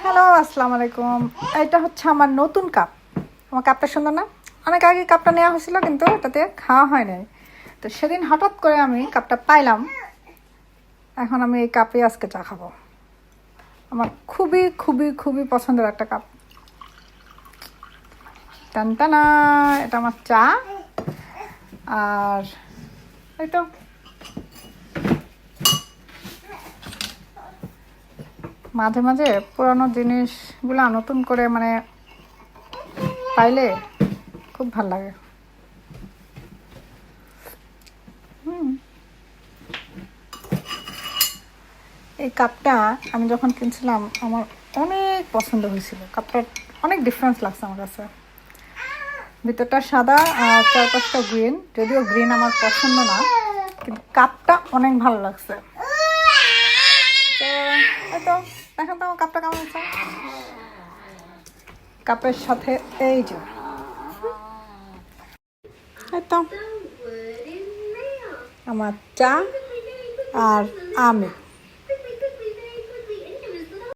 Hello, আসসালামু আলাইকুম। এটা হচ্ছে আমার নতুন কাপ। আমার কাপটা সুন্দর না? অনেক আগে কাপটা নেওয়া হয়েছিল, কিন্তু এটাতে খাওয়া হয় নাই। তো সেদিন হঠাৎ করে আমি কাপটা পাইলাম। এখন আমি এই কাপে আজকে চা খাবো। আমার খুবই খুবই খুবই পছন্দের একটা কাপ। টান টানা, এটা আমার চা। আর এই তো মাঝে মাঝে পুরানো জিনিসগুলো নতুন করে পাইলে খুব ভাল লাগে। এই কাপটা আমি যখন কিনছিলাম আমার অনেক পছন্দ হয়েছিল। কাপটার অনেক ডিফারেন্স লাগছে আমার কাছে। ভিতরটা সাদা আর চারপাশটা গ্রিন, যদিও গ্রিন আমার পছন্দ না, কিন্তু কাপটা অনেক ভালো লাগছে। তো এই তো দেখেন তো আমার কাপটা কেমন হচ্ছে। কাপের সাথে এই যে এই তো আমার চা আর আমি